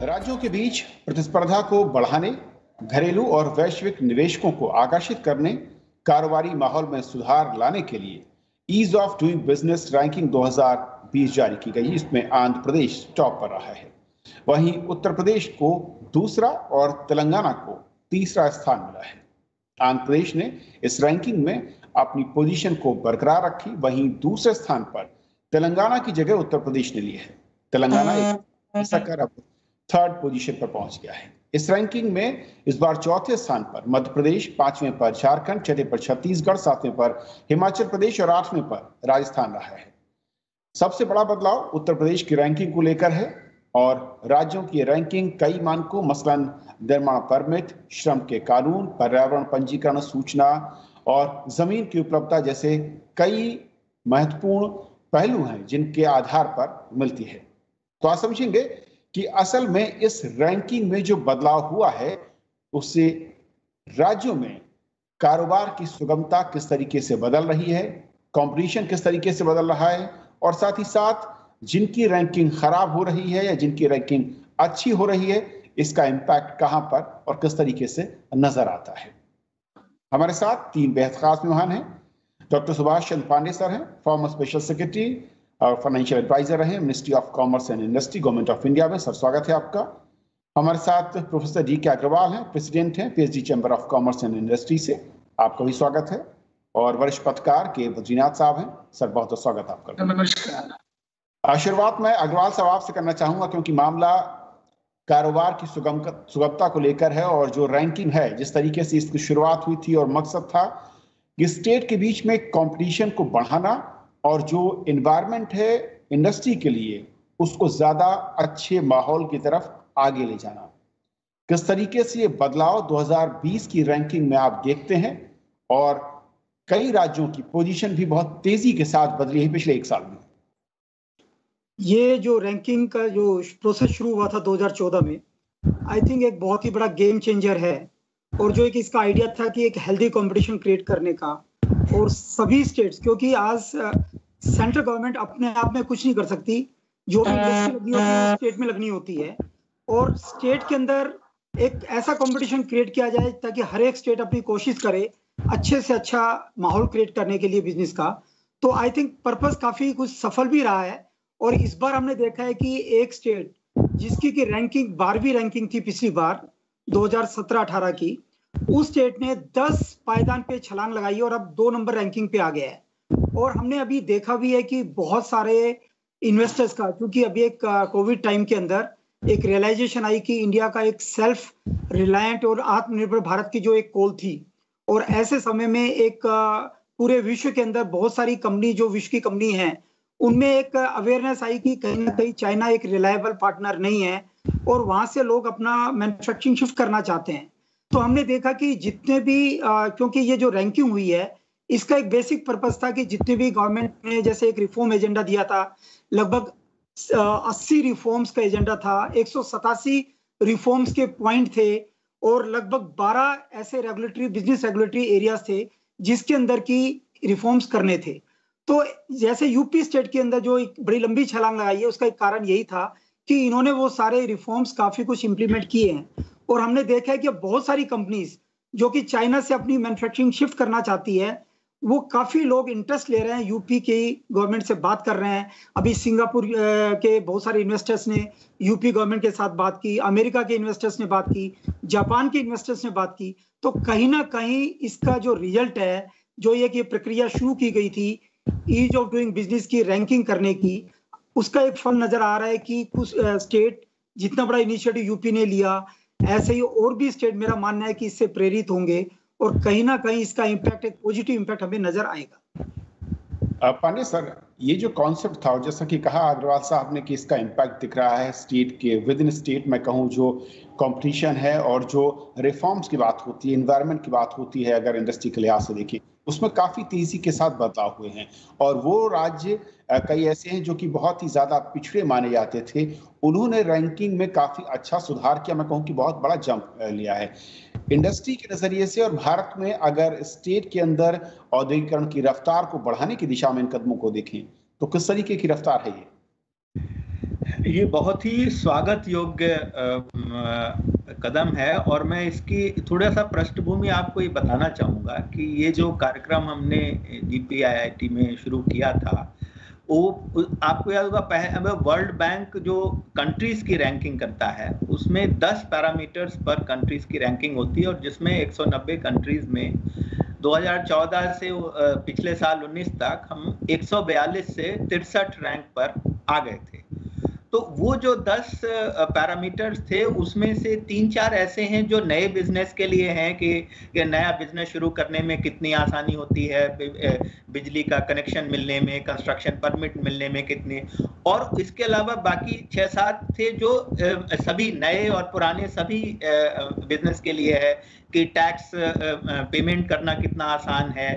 राज्यों के बीच प्रतिस्पर्धा को बढ़ाने, घरेलू और वैश्विक निवेशकों को आकर्षित करने, कारोबारी माहौल में सुधार लाने के लिए ease of doing business ranking 2020 जारी की गई। इसमें आंध्र प्रदेश टॉप पर रहा है। वहीं उत्तर प्रदेश को दूसरा और तेलंगाना को तीसरा स्थान मिला है। आंध्र प्रदेश ने इस रैंकिंग में अपनी पोजीशन को बरकरार रखी, वहीं दूसरे स्थान पर तेलंगाना की जगह उत्तर प्रदेश ने ली है। तेलंगाना अब थर्ड पोजीशन पर पहुंच गया है। इस रैंकिंग में इस बार चौथे स्थान पर मध्य प्रदेश, पांचवें पर झारखंड, छठे पर छत्तीसगढ़, सातवें पर हिमाचल प्रदेश और आठवें पर राजस्थान रहा है। सबसे बड़ा बदलाव उत्तर प्रदेश की रैंकिंग को लेकर है और राज्यों की रैंकिंग कई मानकों मसलन निर्माण परमिट, श्रम के कानून, पर्यावरण पंजीकरण, सूचना और जमीन की उपलब्धता जैसे कई महत्वपूर्ण पहलू हैं जिनके आधार पर मिलती है। तो आप समझेंगे कि असल में इस रैंकिंग में जो बदलाव हुआ है उससे राज्यों में कारोबार की सुगमता किस तरीके से बदल रही है, कंपटीशन किस तरीके से बदल रहा है और साथ ही साथ जिनकी रैंकिंग खराब हो रही है या जिनकी रैंकिंग अच्छी हो रही है, इसका इम्पैक्ट कहां पर और किस तरीके से नजर आता है। हमारे साथ तीन बेहद खास मेहमान हैं। डॉक्टर सुभाष चंद्र पांडे सर हैं, फॉर्मर स्पेशल सेक्रेटरी और फाइनेंशियल एडवाइजर रहे ministry of commerce and industry, government of India में। सर स्वागत है आपका। हमारे साथ प्रोफेसर DK अग्रवाल हैं, प्रेसिडेंट हैं PhD chamber of commerce and industry से, आपका भी स्वागत है। और वरिष्ठ पत्रकार के बद्रीनाथ साहब हैं, सर बहुत बहुत स्वागत आपका। नमस्कार। शुरुआत मैं अग्रवाल साहब आपसे करना चाहूंगा क्योंकि मामला कारोबार की सुगमता को लेकर है और जो रैंकिंग है जिस तरीके से इसकी शुरुआत हुई थी और मकसद था कि स्टेट के बीच में कंपटीशन को बढ़ाना और जो एनवायरनमेंट है इंडस्ट्री के लिए उसको ज्यादा अच्छे माहौल की तरफ आगे ले जाना। किस तरीके से ये बदलाव 2020 की रैंकिंग में आप देखते हैं और कई राज्यों की पोजीशन भी बहुत तेजी के साथ बदली है पिछले एक साल में। ये जो रैंकिंग का जो प्रोसेस शुरू हुआ था 2014 में, आई थिंक एक बहुत ही बड़ा गेम चेंजर है। और जो एक इसका आइडिया था कि एक हेल्दी कंपटीशन क्रिएट करने का और सभी स्टेट्स, क्योंकि आज सेंट्रल गवर्नमेंट अपने आप में कुछ नहीं कर सकती, जो भी इंडस्ट्री लगनी होती है स्टेट में लगनी होती है और स्टेट के अंदर एक ऐसा कंपटीशन क्रिएट किया जाए ताकि हर एक स्टेट अपनी कोशिश करे अच्छे से अच्छा माहौल क्रिएट करने के लिए बिजनेस का। तो आई थिंक पर्पस काफी कुछ सफल भी रहा है। और इस बार हमने देखा है कि एक स्टेट जिसकी की रैंकिंग 12वीं रैंकिंग थी पिछली बार 2017-18 की, उस स्टेट ने 10 पायदान पे छलांग लगाई और अब 2 नंबर रैंकिंग पे आ गया है। और हमने अभी देखा भी है कि बहुत सारे इन्वेस्टर्स का, क्योंकि अभी एक कोविड टाइम के अंदर एक रियलाइजेशन आई कि इंडिया का एक सेल्फ रिलायंट और आत्मनिर्भर भारत की जो एक कॉल थी, और ऐसे समय में एक पूरे विश्व के अंदर बहुत सारी कंपनी जो विश्व की कंपनी है उनमें एक अवेयरनेस आई कि कहीं ना कहीं चाइना एक रिलायबल पार्टनर नहीं है और वहां से लोग अपना मैन्युफैक्चरिंग शिफ्ट करना चाहते हैं। तो हमने देखा कि जितने भी क्योंकि ये जो रैंकिंग हुई है इसका एक बेसिक पर्पस था कि जितने भी गवर्नमेंट ने जैसे एक रिफॉर्म एजेंडा दिया था, लगभग 80 रिफॉर्म्स का एजेंडा था, 187 रिफॉर्म्स के पॉइंट थे और लगभग 12 ऐसे बिजनेस रेगुलेटरी एरियाज थे जिसके अंदर की रिफॉर्म्स करने थे। तो जैसे यूपी स्टेट के अंदर जो एक बड़ी लंबी छलांग लगाई है उसका एक कारण यही था कि इन्होंने वो सारे रिफॉर्म्स काफी कुछ इंप्लीमेंट किए हैं। और हमने देखा है कि बहुत सारी कंपनीज जो कि चाइना से अपनी मैन्युफैक्चरिंग शिफ्ट करना चाहती है, वो काफी लोग इंटरेस्ट ले रहे हैं, यूपी की गवर्नमेंट से बात कर रहे हैं। अभी सिंगापुर के बहुत सारे इन्वेस्टर्स ने यूपी गवर्नमेंट के साथ बात की, अमेरिका के इन्वेस्टर्स ने बात की, जापान के इन्वेस्टर्स ने बात की। तो कहीं ना कहीं इसका जो रिजल्ट है, जो ये प्रक्रिया शुरू की गई थी ईज ऑफ डूइंग बिजनेस की रैंकिंग करने की, उसका एक फल नजर आ रहा है कि कुछ स्टेट जितना बड़ा इनिशिएटिव यूपी ने लिया, ऐसे ही और भी स्टेट मेरा मानना है कि इससे प्रेरित होंगे और कहीं ना कहीं इसका इम्पैक्ट, एक पॉजिटिव इम्पैक्ट हमें नजर आएगा। पांडे सर, ये जो कॉन्सेप्ट था और जैसा कि कहा अग्रवाल साहब ने कि इसका इम्पैक्ट दिख रहा है स्टेट के विद इन स्टेट, मैं कहूँ जो कंपटीशन है और जो रिफॉर्म्स की बात होती है, एनवायरनमेंट की बात होती है, अगर इंडस्ट्री के लिहाज से देखें उसमें काफी तेजी के साथ बदलाव हुए हैं। और वो राज्य कई ऐसे हैं जो कि बहुत ही ज्यादा पिछड़े माने जाते थे, उन्होंने रैंकिंग में काफी अच्छा सुधार किया, मैं कहूँ कि बहुत बड़ा जंप लिया है इंडस्ट्री के नजरिए से। और भारत में अगर स्टेट के अंदर औद्योगिकरण की रफ्तार को बढ़ाने की दिशा में इन कदमों को देखें तो किस तरीके की रफ्तार है ये? ये बहुत ही स्वागत योग्य कदम है, और मैं इसकी थोड़ा सा पृष्ठभूमि आपको ये बताना चाहूँगा कि ये जो कार्यक्रम हमने GPIIT में शुरू किया था, वो आपको याद होगा वर्ल्ड बैंक जो कंट्रीज की रैंकिंग करता है उसमें 10 पैरामीटर्स पर कंट्रीज की रैंकिंग होती है, और जिसमें 190 कंट्रीज में 2014 से पिछले साल 19 तक हम 142 से 63 रैंक पर आ गए थे। तो वो जो 10 पैरामीटर्स थे उसमें से 3-4 ऐसे हैं जो नए बिजनेस के लिए हैं कि नया बिजनेस शुरू करने में कितनी आसानी होती है, बिजली का कनेक्शन मिलने में, कंस्ट्रक्शन परमिट मिलने में कितने, और इसके अलावा बाकी 6-7 थे जो सभी नए और पुराने सभी बिजनेस के लिए है कि टैक्स पेमेंट करना कितना आसान है,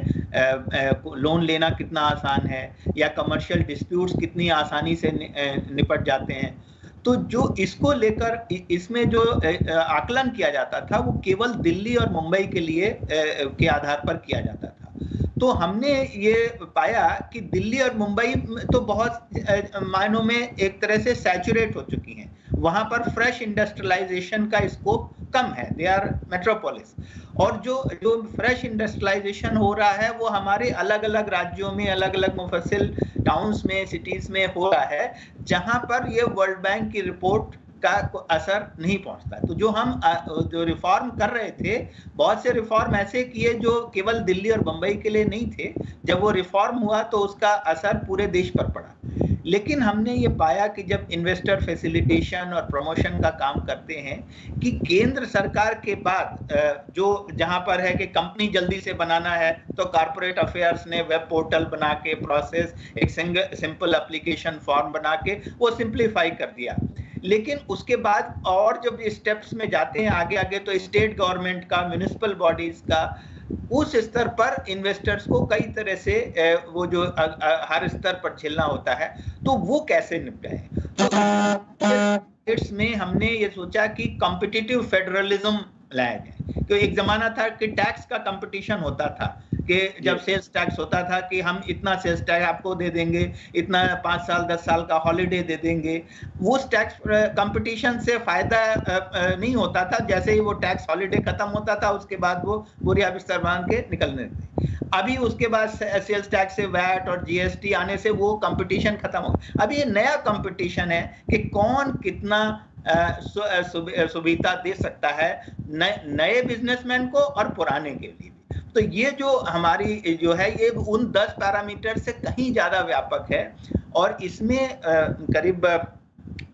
लोन लेना कितना आसान है, या कमर्शियल डिस्प्यूट्स कितनी आसानी से निपट जाते हैं। तो जो इसको लेकर इसमें जो आकलन किया जाता था वो केवल दिल्ली और मुंबई के लिए के आधार पर किया जाता था। तो हमने ये पाया कि दिल्ली और मुंबई तो बहुत मायनों में एक तरह से सैचुरेट हो चुकी हैं, वहां पर फ्रेश इंडस्ट्रियलाइजेशन का स्कोप कम है, दे आर मेट्रोपोलिस, और जो फ्रेश इंडस्ट्रियलाइजेशन हो रहा है वो हमारे अलग अलग राज्यों में, अलग अलग मुफस्सिल टाउन्स में, सिटीज में हो रहा है, जहां पर ये वर्ल्ड बैंक की रिपोर्ट का असर नहीं पहुंचता। तो जो हम जो रिफॉर्म कर रहे थे, बहुत से रिफॉर्म ऐसे किए जो केवल दिल्ली और मुंबई के लिए नहीं थे, जब वो रिफॉर्म हुआ तो उसका असर पूरे देश पर पड़ा। लेकिन हमने ये पाया कि जब इन्वेस्टर फैसिलिटेशन और प्रमोशन का काम करते हैं कि केंद्र सरकार के बाद जो जहां पर है कि कंपनी जल्दी से बनाना है तो कॉर्पोरेट अफेयर्स ने वेब पोर्टल बना के प्रोसेस, एक सिंपल एप्लीकेशन फॉर्म बना के वो सिंप्लीफाई कर दिया। लेकिन उसके बाद और जब स्टेप्स में जाते हैं आगे आगे, तो स्टेट गवर्नमेंट का, म्युनिसिपल बॉडीज का, उस स्तर पर इन्वेस्टर्स को कई तरह से वो जो हर स्तर पर झेलना होता है, तो वो कैसे निपटाएं। तो इसमें हमने ये सोचा कि कॉम्पिटिटिव फेडरलिज्म लाया जाए। तो एक जमाना था कि टैक्स का कंपटीशन होता था कि जब सेल्स टैक्स होता था कि हम इतना सेल्स टैक्स आपको दे देंगे, इतना 5 साल 10 साल का हॉलिडे दे देंगे। वो टैक्स कंपटीशन से फायदा नहीं होता था, जैसे ही वो टैक्स हॉलिडे खत्म होता था उसके बाद वो बोरिया बिस्तर बांध के निकलने थे। अभी उसके बाद सेल्स टैक्स से वैट और जीएसटी आने से वो कंपटीशन खत्म हो गया। अभी ये नया कंपटीशन है कि कौन कितना सुविधा दे सकता है नए बिजनेसमैन को और पुराने के लिए भी। तो ये जो हमारी जो है ये उन 10 पैरामीटर से कहीं ज्यादा व्यापक है, और इसमें करीब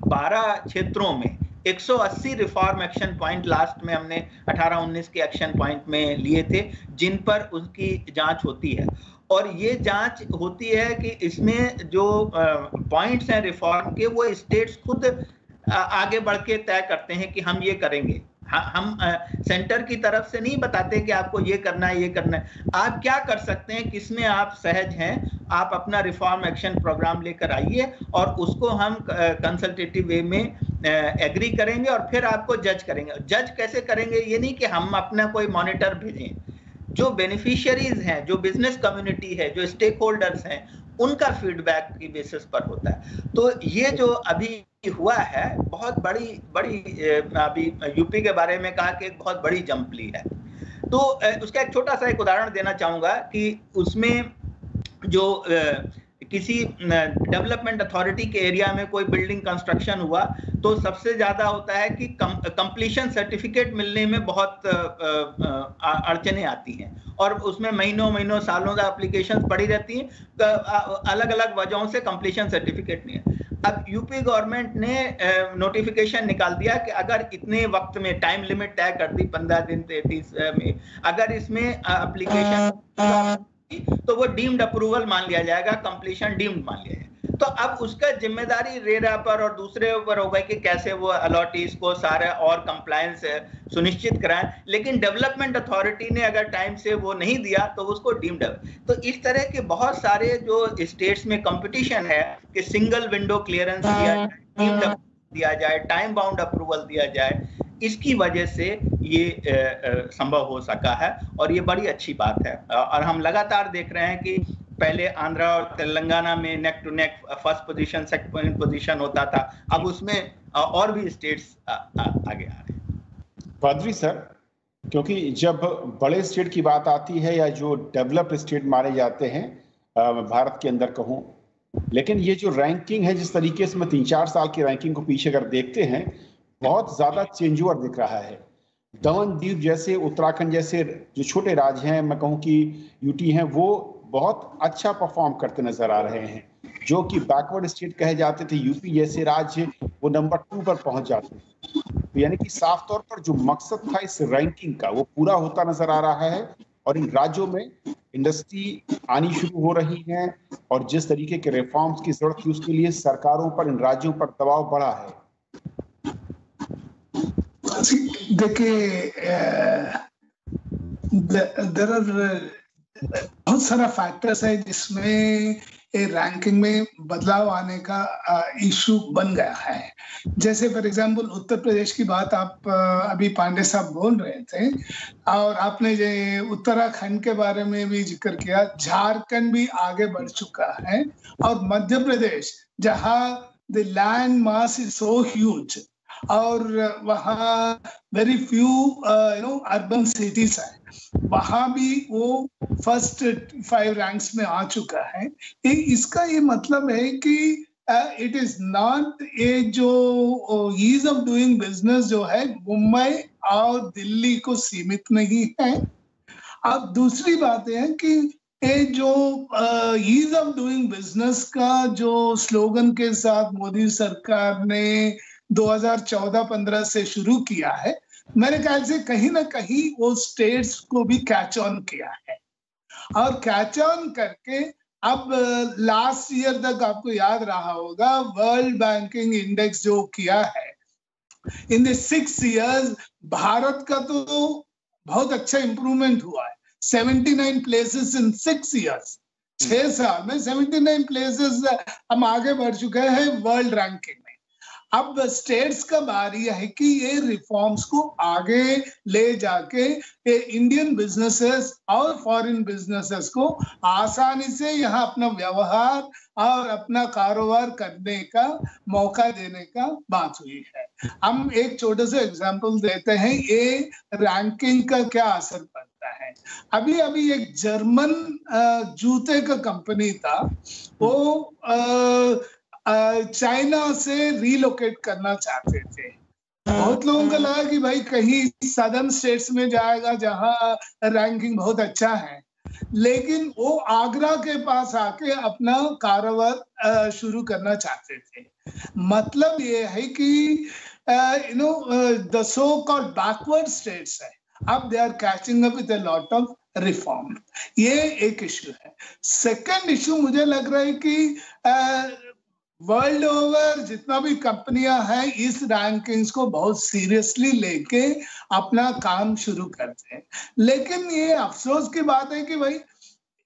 12 क्षेत्रों में 180 रिफॉर्म एक्शन पॉइंट लास्ट में हमने 18-19 के एक्शन पॉइंट में लिए थे, जिन पर उसकी जांच होती है। और ये जांच होती है कि इसमें जो पॉइंट्स हैं रिफॉर्म के, वो स्टेट्स खुद आगे बढ़ के तय करते हैं कि हम ये करेंगे। हम सेंटर की तरफ से नहीं बताते कि आपको ये करना है, ये करना है। आप क्या कर सकते हैं, किसमें आप सहज हैं, आप अपना रिफॉर्म एक्शन प्रोग्राम लेकर आइए और उसको हम कंसल्टेटिव वे में एग्री करेंगे और फिर आपको जज करेंगे। जज कैसे करेंगे, ये नहीं कि हम अपना कोई मॉनिटर भेजें। जो बेनिफिशियरीज हैं, जो बिजनेस कम्युनिटी है, जो स्टेक होल्डर्स हैं, उनका फीडबैक की बेसिस पर होता है। तो ये जो अभी हुआ है बहुत बड़ी अभी यूपी के बारे में कहा कि एक बहुत बड़ी जंप ली है। तो उसका एक छोटा सा एक उदाहरण देना चाहूंगा कि उसमें जो किसी डेवलपमेंट अथॉरिटी के एरिया में कोई बिल्डिंग कंस्ट्रक्शन हुआ तो सबसे ज्यादा होता है कि कंप्लीशन सर्टिफिकेट मिलने में बहुत अड़चने आती हैं और उसमें महीनों सालों का एप्लीकेशन पड़ी रहती हैं, अलग अलग वजहों से कंप्लीशन सर्टिफिकेट नहीं है। अब यूपी गवर्नमेंट ने नोटिफिकेशन निकाल दिया कि अगर इतने वक्त में, टाइम लिमिट तय कर दी 15 दिन 33 में, अगर इसमें एप्लीकेशन तो वो डीम्ड अप्रूवल मान लिया जाएगा, कंप्लीशन डीम्ड मान लिया जाएगा। तो अब उसका जिम्मेदारी रेरा पर और दूसरे ऊपर होगा कि कैसे वो अलॉटीज को सारा और कंप्लायंस सुनिश्चित कराएं। लेकिन डेवलपमेंट अथॉरिटी ने अगर टाइम से वो नहीं दिया तो उसको डीम्ड। तो इस तरह के बहुत सारे जो स्टेट्स में कंपटीशन है कि सिंगल विंडो क्लियरेंस दिया जाए, डीम्ड दिया जाए, टाइम बाउंड अप्रूवल दिया जाए, इसकी वजह से ये संभव हो सका है और ये बड़ी अच्छी बात है। और हम लगातार देख रहे हैं कि पहले आंध्रा और तेलंगाना में neck to neck first position second position होता था, अब उसमें और भी स्टेट्स आगे आ रहे हैं। बद्री सर, क्योंकि जब बड़े स्टेट की बात आती है या जो डेवलप्ड स्टेट माने जाते हैं भारत के अंदर कहूँ, लेकिन ये जो रैंकिंग है जिस तरीके से मैं 3-4 साल की रैंकिंग को पीछे अगर देखते हैं, बहुत ज्यादा चेंज ओवर दिख रहा है। दमन दीव जैसे, उत्तराखंड जैसे जो छोटे राज्य हैं, मैं कहूँ कि यूटी हैं, वो बहुत अच्छा परफॉर्म करते नजर आ रहे हैं। जो कि बैकवर्ड स्टेट कहे जाते थे, यूपी जैसे राज्य, वो नंबर 2 पर पहुंच जाते हैं। तो यानी कि साफ तौर पर जो मकसद था इस रैंकिंग का वो पूरा होता नजर आ रहा है और इन राज्यों में इंडस्ट्री आनी शुरू हो रही है और जिस तरीके के रिफॉर्म्स की जरूरत थी उसके लिए सरकारों पर, इन राज्यों पर दबाव बढ़ा है। देखिए, देयर आर बहुत सारा फैक्टर्स है जिसमें रैंकिंग में बदलाव आने का इशू बन गया है। जैसे फॉर एग्जांपल उत्तर प्रदेश की बात आप अभी पांडे साहब बोल रहे थे, और आपने जो उत्तराखंड के बारे में भी जिक्र किया, झारखंड भी आगे बढ़ चुका है, और मध्य प्रदेश जहां the land mass is so huge और वहाँ वेरी फ्यू अर्बन सिटीज है, वहां भी वो फर्स्ट 5 रैंक्स में आ चुका है। इसका ये मतलब है कि इट इज नॉट ये जो ईज ऑफ डूइंग बिजनेस जो है मुंबई और दिल्ली को सीमित नहीं है। अब दूसरी बात है कि ये जो ईज ऑफ डूइंग बिजनेस का जो स्लोगन के साथ मोदी सरकार ने 2014-15 से शुरू किया है, मेरे ख्याल से कहीं ना कहीं वो स्टेट्स को भी कैच ऑन किया है, और कैच ऑन करके अब लास्ट ईयर तक आपको याद रहा होगा वर्ल्ड बैंकिंग इंडेक्स जो किया है, इन द 6 इयर्स भारत का तो बहुत अच्छा इंप्रूवमेंट हुआ है। 79 प्लेसेस इन 6 इयर्स, 6 साल में 79 प्लेसेस हम आगे बढ़ चुके हैं वर्ल्ड रैंकिंग में। अब स्टेट्स का बारी है कि ये रिफॉर्म्स को आगे ले जाके इंडियन बिजनेसेस और फॉरेन बिजनेसेस को आसानी से यहाँ अपना व्यवहार और अपना कारोबार करने का मौका देने का बात हुई है। हम एक छोटे से एग्जांपल देते हैं, ये रैंकिंग का क्या असर पड़ता है। अभी अभी एक जर्मन जूते का कंपनी था, वो चाइना से रिलोकेट करना चाहते थे। बहुत लोगों को लगा कि भाई कहीं सदर्न स्टेट्स में जाएगा जहां रैंकिंग बहुत अच्छा है, लेकिन वो आगरा के पास आके अपना कारोबार शुरू करना चाहते थे। मतलब ये है कि the so called backward states है, अब they are catching up with a lot of reform. ये एक इश्यू है। सेकंड इश्यू मुझे लग रहा है कि वर्ल्ड ओवर जितना भी कंपनियां हैं इस रैंकिंग्स को बहुत सीरियसली लेके अपना काम शुरू करते हैं, लेकिन ये अफसोस की बात है कि भाई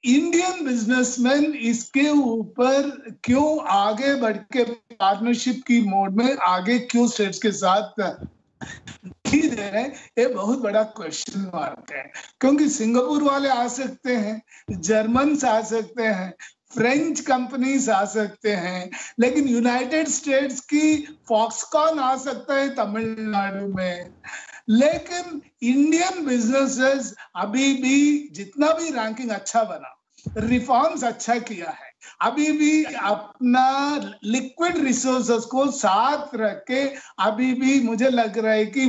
इंडियन बिजनेसमैन इसके ऊपर क्यों आगे बढ़ के पार्टनरशिप की मोड में आगे क्यों स्टेट्स के साथ दे रहे हैं, ये बहुत बड़ा क्वेश्चन मार्क है। क्योंकि सिंगापुर वाले आ सकते हैं, जर्मन आ सकते हैं, फ्रेंच कंपनीज आ सकते हैं, लेकिन यूनाइटेड स्टेट्स की फॉक्सकॉन आ सकता है तमिलनाडु में। लेकिन इंडियन बिजनेसेस अभी भी जितना भी रैंकिंग अच्छा बना, रिफॉर्म्स अच्छा किया है, अभी भी अपना लिक्विड रिसोर्सेस को साथ रख के अभी भी मुझे लग रहा है कि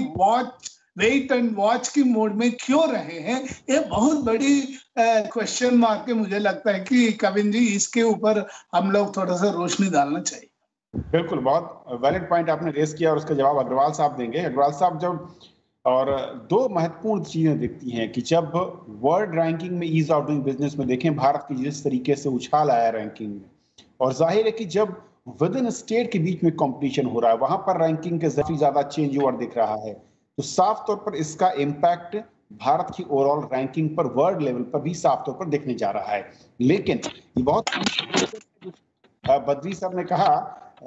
वेट एंड वॉच की मोड में क्यों रहे हैं। ये बहुत बड़ी क्वेश्चन मार्क है। मुझे लगता है कि कविन जी इसके ऊपर हम लोग थोड़ा सा रोशनी डालना चाहिए। बिल्कुल, बहुत वैलिड पॉइंट आपने रेस किया और उसका जवाब अग्रवाल साहब देंगे। अग्रवाल साहब, जब और 2 महत्वपूर्ण चीजें दिखती हैं कि जब वर्ल्ड रैंकिंग में ईज ऑफ डूइंग बिजनेस में देखें भारत की जिस तरीके से उछाल आया रैंकिंग में, और जाहिर है कि जब विद इन स्टेट के बीच में कंपटीशन हो रहा है वहां पर रैंकिंग के काफी ज्यादा चेंज ओवर दिख रहा है, तो साफ तौर पर इसका इम्पैक्ट भारत की ओवरऑल रैंकिंग पर वर्ल्ड लेवल पर भी साफ तौर पर दिखने जा रहा है। लेकिन ये बहुत बद्री साहब ने कहा,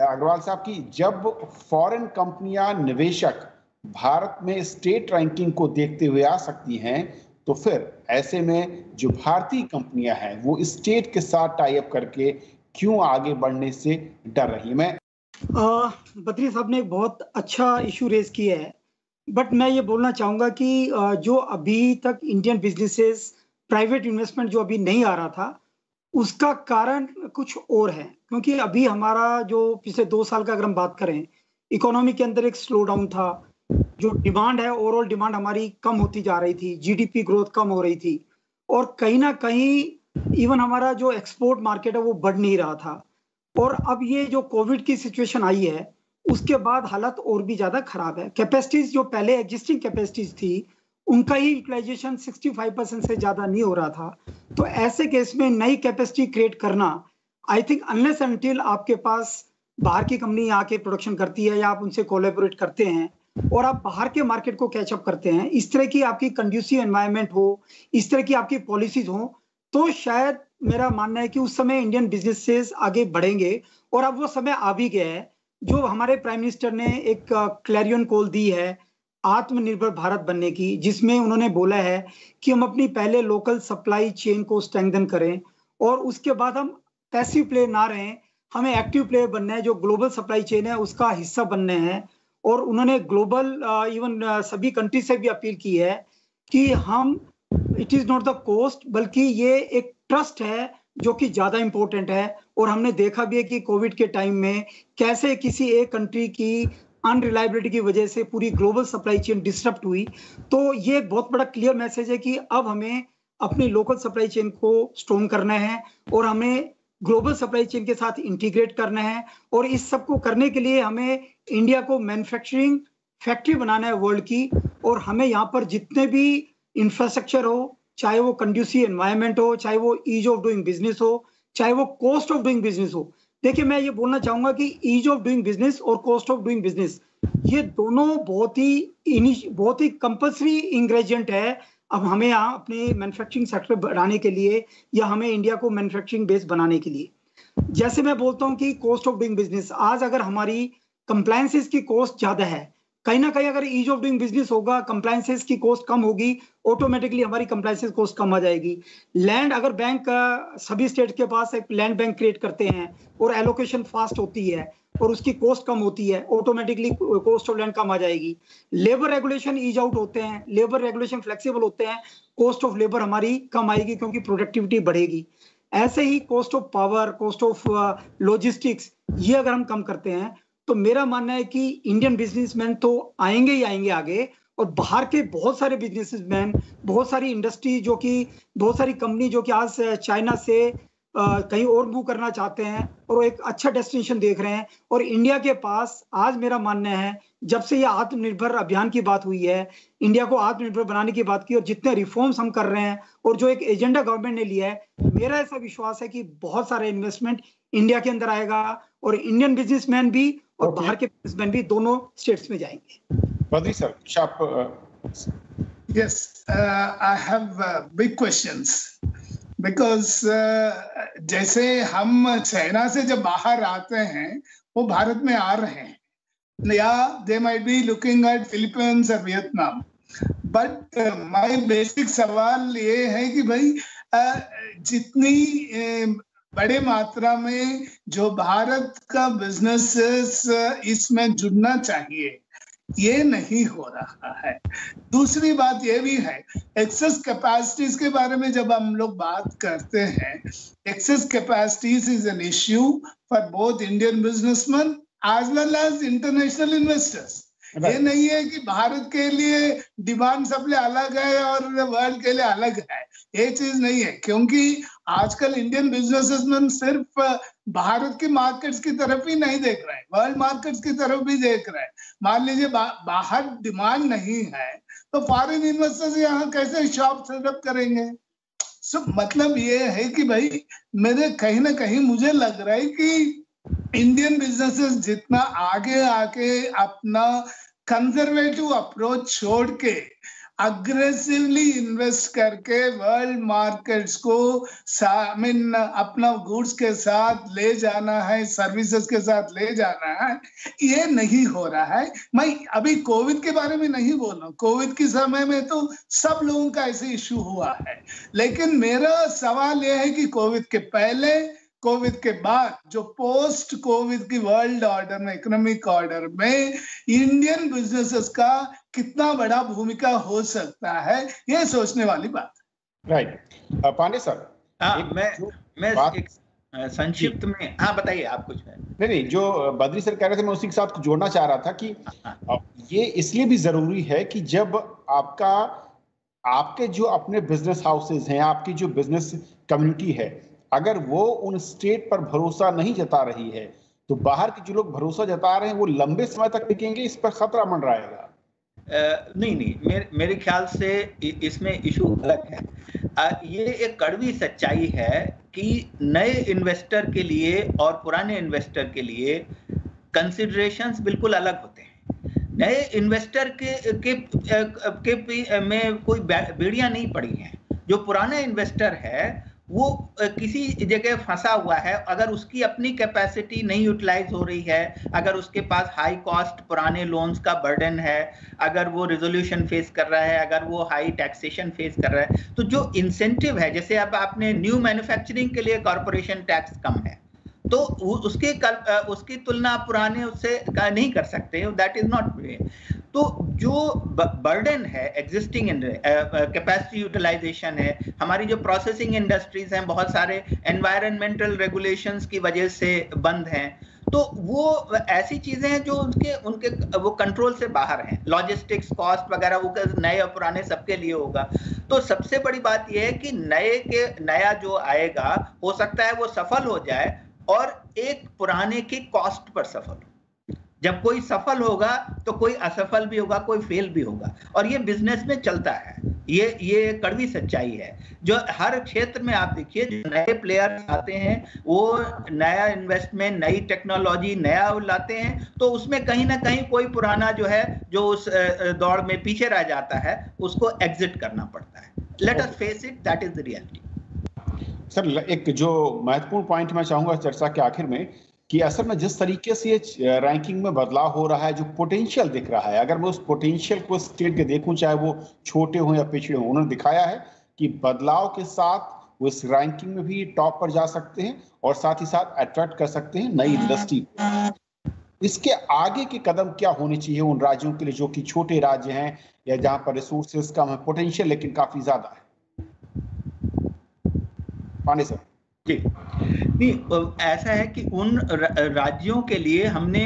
अग्रवाल साहब, की जब फॉरेन कंपनियां, निवेशक भारत में स्टेट रैंकिंग को देखते हुए आ सकती हैं, तो फिर ऐसे में जो भारतीय कंपनियां हैं वो स्टेट के साथ टाई अप करके क्यों आगे बढ़ने से डर रही है? बद्री साहब ने एक बहुत अच्छा इशू रेज किया है, बट मैं ये बोलना चाहूंगा कि जो अभी तक इंडियन बिजनेसेस प्राइवेट इन्वेस्टमेंट जो अभी नहीं आ रहा था, उसका कारण कुछ और है। क्योंकि अभी हमारा जो पिछले 2 साल का अगर हम बात करें, इकोनॉमी के अंदर एक स्लो डाउन था, जो डिमांड है ओवरऑल डिमांड हमारी कम होती जा रही थी, जीडीपी ग्रोथ कम हो रही थी, और कहीं ना कहीं इवन हमारा जो एक्सपोर्ट मार्केट है वो बढ़ नहीं रहा था। और अब ये जो कोविड की सिचुएशन आई है, उसके बाद हालत और भी ज्यादा खराब है। कैपेसिटीज जो पहले एग्जिस्टिंग कैपेसिटीज थी, उनका ही यूटिलाइजेशन 65% से ज्यादा नहीं हो रहा था। तो ऐसे केस में नई कैपेसिटी क्रिएट करना, आई थिंक अनलेस अनटिल आपके पास बाहर की कंपनी आके प्रोडक्शन करती है या आप उनसे कोलैबोरेट करते हैं और आप बाहर के मार्केट को कैचअप करते हैं, इस तरह की आपकी कंड्यूसिव एनवायरनमेंट हो, इस तरह की आपकी पॉलिसीज हो, तो शायद मेरा मानना है कि उस समय इंडियन बिजनेसेस आगे बढ़ेंगे। और अब वो समय आ भी गया है। जो हमारे प्राइम मिनिस्टर ने एक क्लैरियन कॉल दी है आत्मनिर्भर भारत बनने की, जिसमें उन्होंने बोला है कि हम अपनी पहले लोकल सप्लाई चेन को स्ट्रेंथन करें और उसके बाद हम पैसिव प्लेयर ना रहें, हमें एक्टिव प्लेयर बनना है, जो ग्लोबल सप्लाई चेन है उसका हिस्सा बनने हैं। और उन्होंने ग्लोबल इवन सभी कंट्री से भी अपील की है कि हम it is not the cost, बल्कि ये एक ट्रस्ट है जो कि ज्यादा इंपॉर्टेंट है। और हमने देखा भी है कि कोविड के टाइम में कैसे किसी एक कंट्री की अनरिलायबिलिटी की वजह से पूरी ग्लोबल सप्लाई चेन डिस्टर्ब हुई। तो ये बहुत बड़ा क्लियर मैसेज है कि अब हमें अपनी लोकल सप्लाई चेन को स्ट्रॉन्ग करना है और हमें ग्लोबल सप्लाई चेन के साथ इंटीग्रेट करना है। और इस सब को करने के लिए हमें इंडिया को मैन्युफैक्चरिंग फैक्ट्री बनाना है वर्ल्ड की, और हमें यहाँ पर जितने भी इंफ्रास्ट्रक्चर हो, चाहे वो कंड्यूसिव एनवायरनमेंट हो, चाहे वो ईज ऑफ डूइंग बिजनेस हो, चाहे वो कॉस्ट ऑफ डूइंग बिजनेस हो। देखिए, मैं ये बोलना चाहूंगा कि ईज ऑफ डूइंग बिजनेस और कॉस्ट ऑफ डूइंग बिजनेस, ये दोनों बहुत ही कंपल्सरी इंग्रेडिएंट है अब हमें यहाँ अपने मैन्युफैक्चरिंग सेक्टर बढ़ाने के लिए, या हमें इंडिया को मैन्युफैक्चरिंग बेस बनाने के लिए। जैसे मैं बोलता हूँ कि कॉस्ट ऑफ डूइंग बिजनेस, आज अगर हमारी कंप्लायंसेस की कॉस्ट ज्यादा है, कहीं ना कहीं अगर ईज ऑफ डूइंग बिजनेस होगा, कंप्लायंसेस की कॉस्ट कम होगी, ऑटोमेटिकली हमारी कंप्लायंसेस कॉस्ट कम आ जाएगी। लैंड अगर बैंक सभी स्टेट के पास एक लैंड बैंक क्रिएट करते हैं और एलोकेशन फास्ट होती है और उसकी कॉस्ट कम होती है, ऑटोमेटिकली कॉस्ट ऑफ लैंड कम आ जाएगी। लेबर रेगुलेशन ईज आउट होते हैं, लेबर रेगुलेशन फ्लेक्सिबल होते हैं, कॉस्ट ऑफ लेबर हमारी कम आएगी क्योंकि प्रोडक्टिविटी बढ़ेगी। ऐसे ही cost of power, cost of logistics, ये अगर हम कम करते हैं तो मेरा मानना है कि इंडियन बिजनेसमैन तो आएंगे ही आएंगे आगे, और बाहर के बहुत सारे बिजनेसमैन, बहुत सारी इंडस्ट्री जो कि बहुत सारी कंपनी जो कि आज चाइना से कहीं और मूव करना चाहते हैं और एक अच्छा डेस्टिनेशन देख रहे हैं। और इंडिया के पास आज मेरा मानना है, जब से ये आत्मनिर्भर अभियान की बात हुई है, इंडिया को आत्मनिर्भर बनाने की बात की, और जितने रिफॉर्म्स हम कर रहे हैं और जो एक एजेंडा गवर्नमेंट ने लिया है, मेरा ऐसा विश्वास है कि बहुत सारा इन्वेस्टमेंट इंडिया के अंदर आएगा और इंडियन बिजनेसमैन भी और बाहर के बिजनेसमैन भी दोनों स्टेट्स में जाएंगे। Badri sir, Yes, I have big questions because जैसे हम चाइना से जब बाहर आते हैं, वो भारत में आ रहे हैं, या they might be looking at Philippines or Vietnam, but my basic सवाल ये है कि भाई जितनी बड़े मात्रा में जो भारत का बिजनेसेस इसमें जुड़ना चाहिए, ये नहीं हो रहा है। दूसरी बात ये भी है, एक्सेस कैपेसिटीज के बारे में जब हम लोग बात करते हैं, excess capacities is an issue for both Indian businessman as well as international investors. ये नहीं है कि भारत के लिए डिमांड सप्लाई अलग है और वर्ल्ड के लिए अलग है, ये चीज नहीं है। क्योंकि आजकल इंडियन बिजनेसमैन सिर्फ भारत के मार्केट्स की तरफ ही नहीं देख रहे हैं, वर्ल्ड मार्केट्स की तरफ भी देख रहे हैं। मान लीजिए बाहर डिमांड नहीं है तो फॉरेन इन्वेस्टर्स यहाँ कैसे शॉप सेटअप करेंगे? मतलब ये है कि भाई मेरे कहीं ना कहीं मुझे लग रहा है कि इंडियन बिजनेसेस जितना आगे आके अपना कंजर्वेटिव अप्रोच छोड़ के अग्रेसिवली इन्वेस्ट करके वर्ल्ड मार्केट्स को अपना गुड्स के साथ ले जाना है, सर्विसेज के साथ ले जाना है, ये नहीं हो रहा है। मैं अभी कोविड के बारे में नहीं बोल रहा हूँ, कोविड के समय में तो सब लोगों का ऐसे इश्यू हुआ है, लेकिन मेरा सवाल यह है कि कोविड के पहले, कोविड के बाद, जो पोस्ट कोविड की वर्ल्ड ऑर्डर में, इकोनॉमिक ऑर्डर में इंडियन बिजनेसेस का कितना बड़ा भूमिका हो सकता है, ये सोचने वाली बात। राइट पांडे सर, मैं एक संक्षिप्त में, हाँ बताइए आप कुछ है। नहीं, जो बद्री सर कह रहे थे मैं उसी के साथ जोड़ना चाह रहा था कि ये इसलिए भी जरूरी है कि जब आपके जो अपने बिजनेस हाउसेज हैं, आपकी जो बिजनेस कम्युनिटी है, अगर वो उन स्टेट पर भरोसा नहीं जता रही है तो बाहर के जो लोग भरोसा जता रहे हैं वो लंबे समय तक टिकेंगे, इस पर खतरा मंडराएगा। नहीं, मेरे ख्याल से इसमें इशू अलग है। ये एक कड़वी सच्चाई है कि नए इन्वेस्टर के लिए और पुराने इन्वेस्टर के लिए कंसिडरेशंस बिल्कुल अलग होते हैं। नए इन्वेस्टर के में कोई बेड़ियां नहीं पड़ी हैं। जो पुराना इन्वेस्टर है वो किसी जगह फंसा हुआ है, अगर उसकी अपनी कैपेसिटी नहीं यूटिलाइज हो रही है, अगर उसके पास हाई कॉस्ट पुराने लोन्स का बर्डन है, अगर वो रिजोल्यूशन फेस कर रहा है, अगर वो हाई टैक्सेशन फेस कर रहा है, तो जो इंसेंटिव है, जैसे अब आपने न्यू मैन्युफैक्चरिंग के लिए कॉर्पोरेशन टैक्स कम है, तो उसकी तुलना पुराने उससे नहीं कर सकते, दैट इज नॉट वे। तो जो बर्डन है एग्जिस्टिंग कैपेसिटी यूटिलाइजेशन है, हमारी जो प्रोसेसिंग इंडस्ट्रीज हैं बहुत सारे एनवायरमेंटल रेगुलेशंस की वजह से बंद हैं, तो वो ऐसी चीजें हैं जो उनके वो कंट्रोल से बाहर हैं। लॉजिस्टिक्स कॉस्ट वगैरह वो नए और पुराने सबके लिए होगा। तो सबसे बड़ी बात यह है कि नया जो आएगा हो सकता है वो सफल हो जाए और एक पुराने की कॉस्ट पर सफल हो। जब कोई सफल होगा तो कोई असफल भी होगा, कोई फेल भी होगा, और ये बिजनेस में चलता है। ये कड़वी सच्चाई है जो हर क्षेत्र में आप देखिए, जो नए प्लेयर्स आते हैं वो नया इन्वेस्टमेंट, नई टेक्नोलॉजी, नया लाते हैं, तो उसमें कहीं ना कहीं कोई पुराना जो है जो उस दौड़ में पीछे रह जाता है उसको एग्जिट करना पड़ता है। Let us face it, that is the reality. Sir, एक जो महत्वपूर्ण पॉइंट मैं चाहूंगा चर्चा के आखिर में कि असल में जिस तरीके से ये रैंकिंग में बदलाव हो रहा है, जो पोटेंशियल दिख रहा है, अगर मैं उस पोटेंशियल को स्टेट के देखूं, चाहे वो छोटे हो या पिछड़े हो, उन्होंने दिखाया है कि बदलाव के साथ वो इस रैंकिंग में भी टॉप पर जा सकते हैं और साथ ही साथ अट्रैक्ट कर सकते हैं नई इंडस्ट्री। इसके आगे के कदम क्या होने चाहिए उन राज्यों के लिए जो कि छोटे राज्य हैं या जहां पर रिसोर्सेज कम है, पोटेंशियल लेकिन काफी ज्यादा है? पांडे सर जी, नहीं, ऐसा है कि उन राज्यों के लिए हमने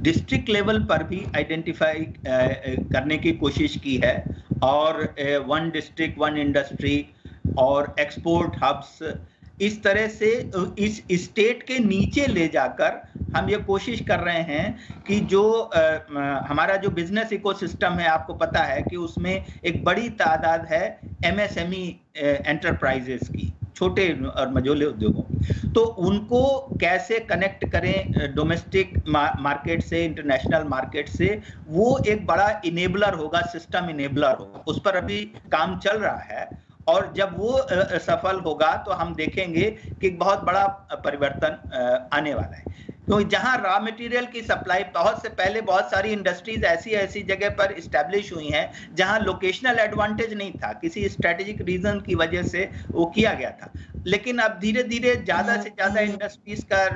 डिस्ट्रिक्ट लेवल पर भी आइडेंटिफाई करने की कोशिश की है, और वन डिस्ट्रिक्ट वन इंडस्ट्री और एक्सपोर्ट हब्स, इस तरह से इस स्टेट के नीचे ले जाकर हम ये कोशिश कर रहे हैं कि जो हमारा जो बिजनेस इकोसिस्टम है, आपको पता है कि उसमें एक बड़ी तादाद है एमएसएमई एंटरप्राइजेस की, छोटे और मझोले उद्योगों, तो उनको कैसे कनेक्ट करें डोमेस्टिक मार्केट से, इंटरनेशनल मार्केट से, वो एक बड़ा इनेबलर होगा, सिस्टम इनेबलर होगा। उस पर अभी काम चल रहा है, और जब वो सफल होगा तो हम देखेंगे कि बहुत बड़ा परिवर्तन आने वाला है। तो जहां रॉ मटेरियल की सप्लाई बहुत से पहले बहुत सारी इंडस्ट्रीज ऐसी जगह पर इस्टेब्लिश हुई हैं जहां लोकेशनल एडवांटेज नहीं था, किसी स्ट्रेटेजिक रीजन की वजह से वो किया गया था, लेकिन अब धीरे धीरे ज्यादा से ज्यादा इंडस्ट्रीज का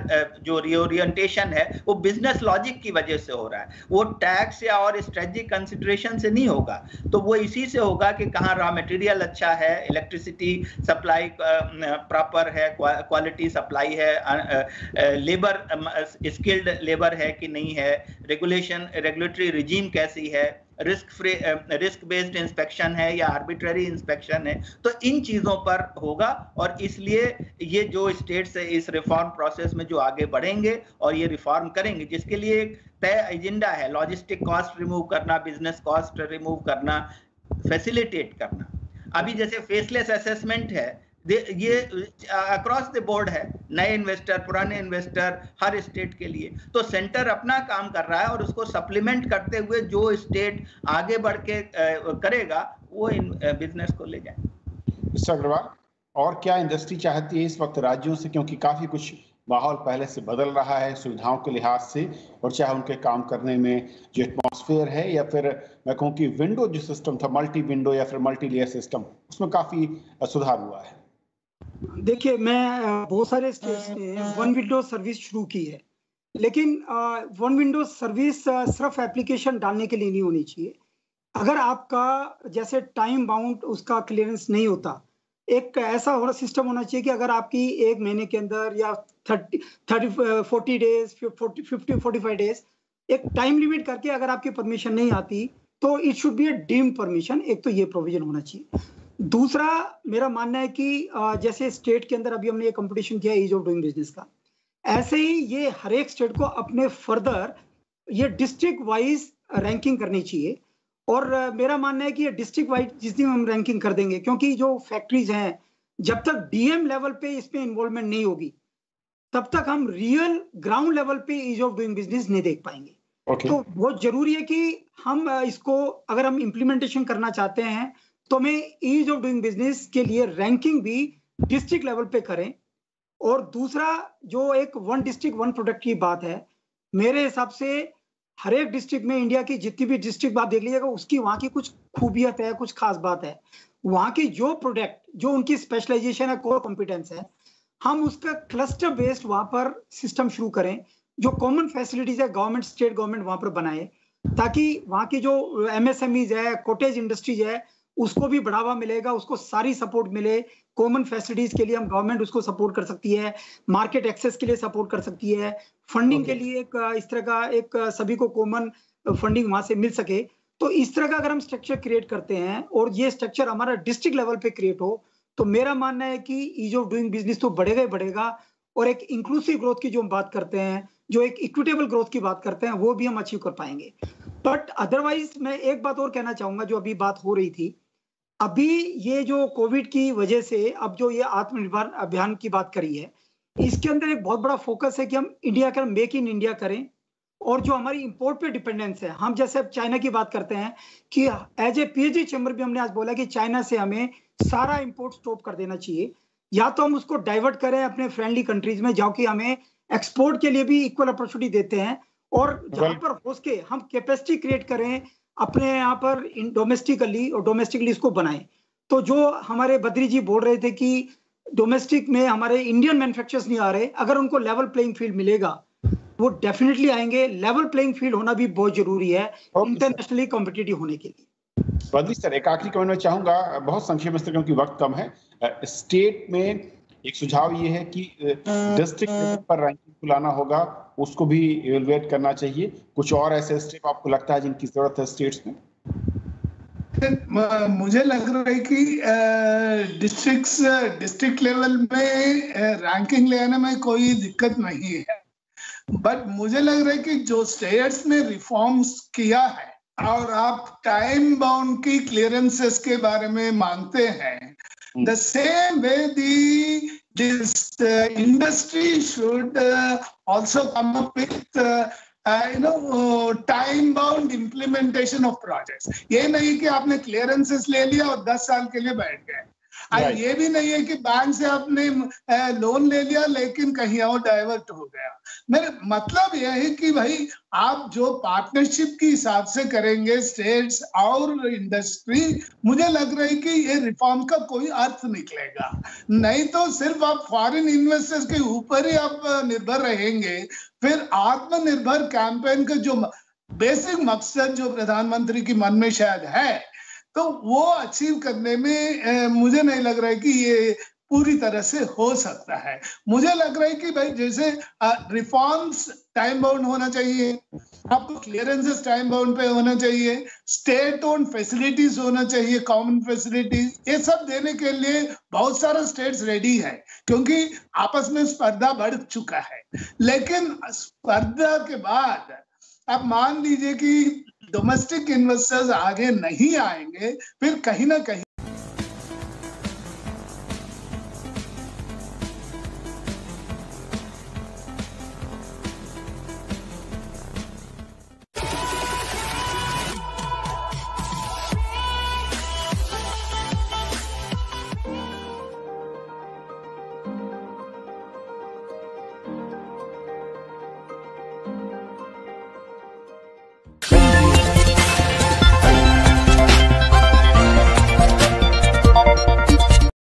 जो रिओरिएंटेशन है वो बिजनेस लॉजिक की वजह से हो रहा है, वो टैक्स या और स्ट्रेटेजिक कंसिडरेशन से नहीं होगा, तो वो इसी से होगा कि कहाँ रॉ मटेरियल अच्छा है, इलेक्ट्रिसिटी सप्लाई प्रॉपर है, क्वालिटी सप्लाई है, लेबर स्किल्ड लेबर है कि नहीं है, रेगुलेटरी रिजीम कैसी है, रिस्क बेस्ड इंस्पेक्शन है या आर्बिट्ररी इंस्पेक्शन है, तो इन चीजों पर होगा। और इसलिए ये जो स्टेट्स है इस रिफॉर्म प्रोसेस में जो आगे बढ़ेंगे और ये रिफॉर्म करेंगे, जिसके लिए एक तय एजेंडा है, लॉजिस्टिक कॉस्ट रिमूव करना, बिजनेस कॉस्ट रिमूव करना, फैसिलिटेट करना। अभी जैसे फेसलेस असेसमेंट है, ये अक्रॉस द बोर्ड है, नए इन्वेस्टर, पुराने इन्वेस्टर, हर स्टेट के लिए। तो सेंटर अपना काम कर रहा है और उसको सप्लीमेंट करते हुए जो स्टेट आगे बढ़ के करेगा वो इन बिजनेस को ले जाए। मिस्टर अग्रवाल, और क्या इंडस्ट्री चाहती है इस वक्त राज्यों से, क्योंकि काफी कुछ माहौल पहले से बदल रहा है सुविधाओं के लिहाज से, और चाहे उनके काम करने में जो एटमॉस्फेयर है, या फिर मैं कहूँ कि विंडो जो सिस्टम था, मल्टी विंडो या फिर मल्टी लेयर सिस्टम, उसमें काफी सुधार हुआ है। देखिए, मैं बहुत सारे स्टेट्स में वन विंडो सर्विस शुरू की है, लेकिन वन विंडो सर्विस सिर्फ एप्लीकेशन डालने के लिए नहीं होनी चाहिए। अगर आपका जैसे टाइम बाउंड उसका क्लियरेंस नहीं होता, एक ऐसा सिस्टम होना चाहिए कि अगर आपकी एक महीने के अंदर या 40 डेज, 45 डेज एक टाइम लिमिट करके अगर आपकी परमिशन नहीं आती तो it should be A deemed permission. एक तो ये प्रोविजन होना चाहिए। दूसरा, मेरा मानना है कि जैसे स्टेट के अंदर अभी हमने ये कंपटीशन किया ईज ऑफ डूइंग बिजनेस का, ऐसे ही ये हर एक स्टेट को अपने फर्दर ये डिस्ट्रिक्ट वाइज रैंकिंग करनी चाहिए। और मेरा मानना है कि ये डिस्ट्रिक्ट वाइज जिस दिन हम रैंकिंग कर देंगे, क्योंकि जो फैक्ट्रीज हैं, जब तक डीएम लेवल पे इसमें इन्वॉल्वमेंट नहीं होगी तब तक हम रियल ग्राउंड लेवल पे ईज ऑफ डूइंग बिजनेस नहीं देख पाएंगे। तो बहुत जरूरी है कि हम इसको अगर हम इम्प्लीमेंटेशन करना चाहते हैं तो हमें ईज ऑफ डूइंग बिजनेस के लिए रैंकिंग भी डिस्ट्रिक्ट लेवल पे करें। और दूसरा, जो एक वन डिस्ट्रिक्ट वन प्रोडक्ट की बात है, मेरे हिसाब से हर एक डिस्ट्रिक्ट में, इंडिया की जितनी भी डिस्ट्रिक्ट आप देख लीजिएगा, उसकी वहाँ की कुछ खूबियत है, कुछ खास बात है। वहाँ की जो प्रोडक्ट, जो उनकी स्पेशलाइजेशन है, कोर कॉम्पिटेंस है, हम उसका क्लस्टर बेस्ड वहाँ पर सिस्टम शुरू करें। जो कॉमन फैसिलिटीज है गवर्नमेंट, स्टेट गवर्नमेंट वहाँ पर बनाए, ताकि वहाँ की जो एमएसएमईज है, कॉटेज इंडस्ट्रीज है, उसको भी बढ़ावा मिलेगा, उसको सारी सपोर्ट मिले। कॉमन फैसिलिटीज के लिए हम गवर्नमेंट उसको सपोर्ट कर सकती है, मार्केट एक्सेस के लिए सपोर्ट कर सकती है, फंडिंग के लिए इस तरह का एक सभी को कॉमन फंडिंग वहां से मिल सके। तो इस तरह का अगर हम स्ट्रक्चर क्रिएट करते हैं और ये स्ट्रक्चर हमारा डिस्ट्रिक्ट लेवल पे क्रिएट हो, तो मेरा मानना है कि ईज ऑफ डूइंग बिजनेस तो बढ़ेगा ही बढ़ेगा, और एक इंक्लूसिव ग्रोथ की जो हम बात करते हैं, जो एक इक्विटेबल ग्रोथ की बात करते हैं, वो भी हम अचीव कर पाएंगे। बट अदरवाइज मैं एक बात और कहना चाहूंगा, जो अभी बात हो रही थी, अभी ये जो कोविड की वजह से अब जो ये आत्मनिर्भर अभियान की बात करी है, इसके अंदर एक बहुत बड़ा फोकस है कि हम इंडिया का मेक इन इंडिया करें। और जो हमारी इंपोर्ट पे डिपेंडेंस है, हम जैसे अब चाइना की बात करते हैं कि एज ए पीएचडी चैम्बर भी हमने आज बोला कि चाइना से हमें सारा इंपोर्ट स्टॉप कर देना चाहिए, या तो हम उसको डाइवर्ट करें अपने फ्रेंडली कंट्रीज में, जो कि हमें एक्सपोर्ट के लिए भी इक्वल अपॉर्चुनिटी देते हैं, और जहां पर हो सके हम कैपेसिटी क्रिएट करें अपने यहाँ पर डोमेस्टिकली, और डोमेस्टिकली इसको बनाएं। तो जो हमारे बद्री जी बोल रहे थे कि डोमेस्टिक में हमारे इंडियन मैन्युफैक्चरर्स नहीं आ रहे, अगर उनको लेवल प्लेइंग फील्ड मिलेगा वो डेफिनेटली आएंगे। लेवल प्लेइंग फील्ड होना भी बहुत जरूरी है इंटरनेशनली कॉम्पिटिटिव होने के लिए। बद्री सर, एक आखिरी कमेंट में चाहूंगा, बहुत संक्षेप में, क्योंकि वक्त कम है। स्टेट में एक सुझाव ये है कि डिस्ट्रिक्ट लेवल पर रैंकिंग को लाना होगा, उसको भी इवैल्यूएट करना चाहिए। कुछ और ऐसे स्टेप आपको लगता है जिनकी जरूरत है स्टेट्स में? मुझे लग रहा है कि डिस्ट्रिक्ट लेवल में रैंकिंग लेने में कोई दिक्कत नहीं है, बट मुझे लग रहा है कि जो स्टेट्स ने रिफॉर्म्स किया है और आप टाइम बाउंड की क्लियरेंसेस के बारे में मांगते हैं, the same way this industry should also come up with time bound implementation of projects. ये नहीं कि आपने क्लियरेंसेस ले लिया और 10 साल के लिए बैठ गए। ये भी नहीं है कि बैंक से आपने लोन ले लिया लेकिन कहीं और डाइवर्ट हो गया। मेरा मतलब यह है कि भाई आप जो पार्टनरशिप के हिसाब से करेंगे स्टेट्स और इंडस्ट्री, मुझे लग रहा है कि ये रिफॉर्म का कोई अर्थ निकलेगा नहीं। तो सिर्फ आप फॉरेन इन्वेस्टर्स के ऊपर ही आप निर्भर रहेंगे, फिर आत्मनिर्भर कैंपेन का जो बेसिक मकसद जो प्रधानमंत्री की मन में शायद है, तो वो अचीव करने में मुझे नहीं लग रहा है कि ये पूरी तरह से हो सकता है। मुझे लग रहा है कि भाई जैसे रिफॉर्म्स टाइम बाउंड होना चाहिए, आपको क्लियरेंसेस टाइम बाउंड पे होना चाहिए, स्टेट ओन फैसिलिटीज होना चाहिए, कॉमन फैसिलिटीज, ये सब देने के लिए बहुत सारा स्टेट्स रेडी है, क्योंकि आपस में स्पर्धा बढ़ चुका है। लेकिन स्पर्धा के बाद अब मान लीजिए कि डोमेस्टिक इन्वेस्टर्स आगे नहीं आएंगे, फिर कहीं ना कहीं